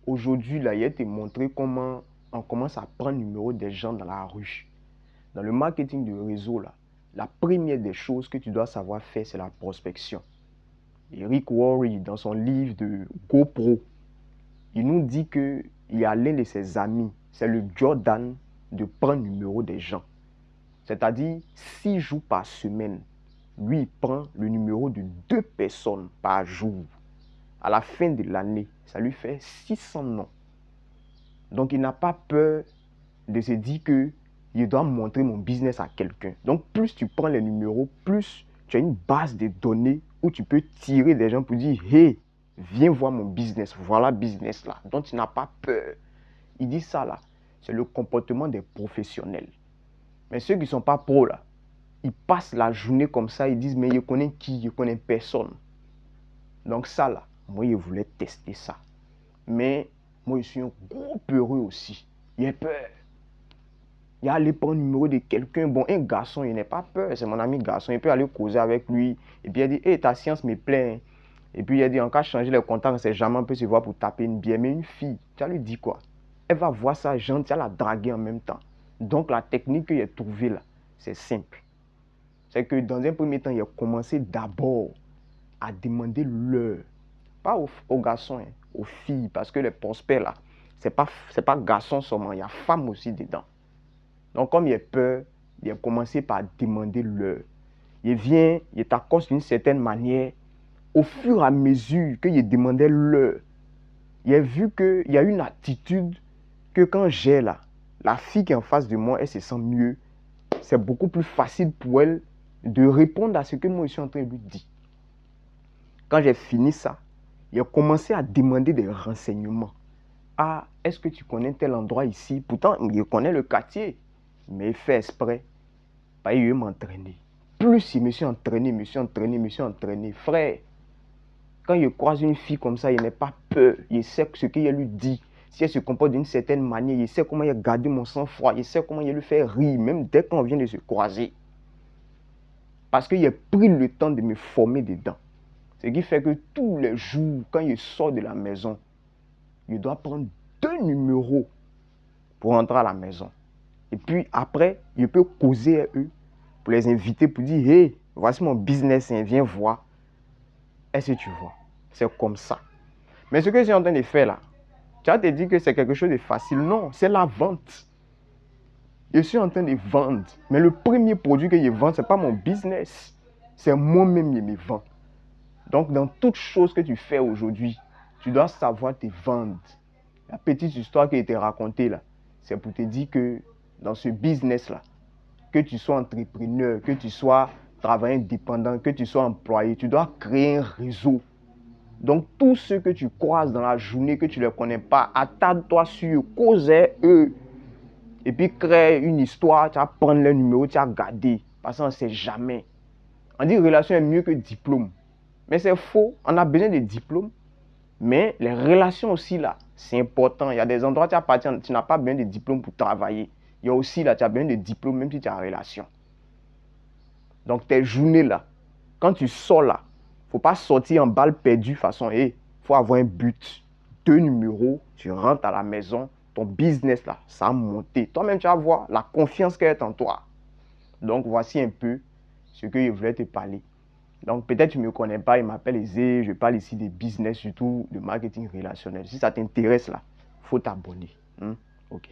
Aujourd'hui, là, il a été montré comment on commence à prendre le numéro des gens dans la rue. Dans le marketing de réseau, là, la première des choses que tu dois savoir faire, c'est la prospection. Eric Worre, dans son livre de GoPro, il nous dit qu'il y a l'un de ses amis, c'est le Jordan, de prendre le numéro des gens. C'est-à-dire 6 jours par semaine. Lui, il prend le numéro de 2 personnes par jour. À la fin de l'année, ça lui fait 600 noms. Donc, il n'a pas peur de se dire que je dois montrer mon business à quelqu'un. Donc, plus tu prends les numéros, plus tu as une base de données où tu peux tirer des gens pour dire « Hey, viens voir mon business, voilà business là. » Donc, tu n'as pas peur. Il dit ça là, c'est le comportement des professionnels. Mais ceux qui ne sont pas pros là, ils passent la journée comme ça, ils disent « Mais je connais qui? Je connais personne. » Donc ça là, moi je voulais tester ça. Mais moi je suis un gros peureux aussi. J'ai peur. Il a allé prendre le numéro de quelqu'un. Bon, un garçon, il n'a pas peur. C'est mon ami garçon. Il peut aller causer avec lui. Et puis il a dit, hey, ta science me plaît. Et puis il a dit, en cas de changer les contacts, c'est jamais on peut se voir pour taper une bière. Mais une fille, tu as lui dit quoi? Elle va voir ça, genre, tu vas la draguer en même temps. Donc la technique qu'il a trouvée là, c'est simple. C'est que dans un premier temps, il a commencé d'abord à demander l'heure. Pas aux garçons, hein, aux filles. Parce que les prospects là, c'est pas garçon seulement, il y a femme aussi dedans. Donc, comme il a peur, il a commencé par demander l'heure. Il vient, il t'accoste d'une certaine manière. Au fur et à mesure qu'il demandait l'heure, il a vu qu'il y a une attitude que quand j'ai là, la fille qui est en face de moi, elle se sent mieux. C'est beaucoup plus facile pour elle de répondre à ce que moi je suis en train de lui dire. Quand j'ai fini ça, il a commencé à demander des renseignements. Ah, est-ce que tu connais tel endroit ici? Pourtant, il connaît le quartier. Mais il fait exprès. Bah, il veut m'entraîner. Plus il me suis entraîné. Frère, quand il croise une fille comme ça, il n'a pas peur. Il sait ce qu'il lui dit. Si elle se comporte d'une certaine manière, il sait comment il a gardé mon sang-froid. Il sait comment il lui fait rire, même dès qu'on vient de se croiser. Parce qu'il a pris le temps de me former dedans. Ce qui fait que tous les jours, quand il sort de la maison, il doit prendre 2 numéros pour entrer à la maison. Et puis après, il peut causer à eux pour les inviter, pour dire, hey, voici mon business, hein, viens voir. Est-ce que tu vois? C'est comme ça. Mais ce que je suis en train de faire là, tu vas te dire que c'est quelque chose de facile. Non, c'est la vente. Je suis en train de vendre. Mais le premier produit que je vends, ce n'est pas mon business. C'est moi-même qui me vends. Donc, dans toute chose que tu fais aujourd'hui, tu dois savoir te vendre. La petite histoire qui a été racontée là, c'est pour te dire que dans ce business-là, que tu sois entrepreneur, que tu sois travailleur indépendant, que tu sois employé, tu dois créer un réseau. Donc, tous ceux que tu croises dans la journée, que tu ne les connais pas, attarde-toi sur eux, cause-eux. Et puis, crée une histoire, tu vas prendre le numéro, tu vas garder. Parce qu'on ne sait jamais. On dit que relation est mieux que diplôme. Mais c'est faux, on a besoin de diplômes. Mais les relations aussi, là, c'est important. Il y a des endroits où tu appartiens, tu n'as pas besoin de diplôme pour travailler. Il y a aussi, là, tu as besoin de diplôme même si tu as une relation. Donc, tes journées, là, quand tu sors, là, il ne faut pas sortir en balle perdue façon, il faut avoir un but. 2 numéros, tu rentres à la maison, ton business, là, ça a monté. Toi-même, tu vas voir la confiance qu'elle est en toi. Donc, voici un peu ce que je voulais te parler. Donc, peut-être tu ne me connais pas, il m'appelle Ezé, je parle ici de business, surtout de marketing relationnel. Si ça t'intéresse là, il faut t'abonner. Ok.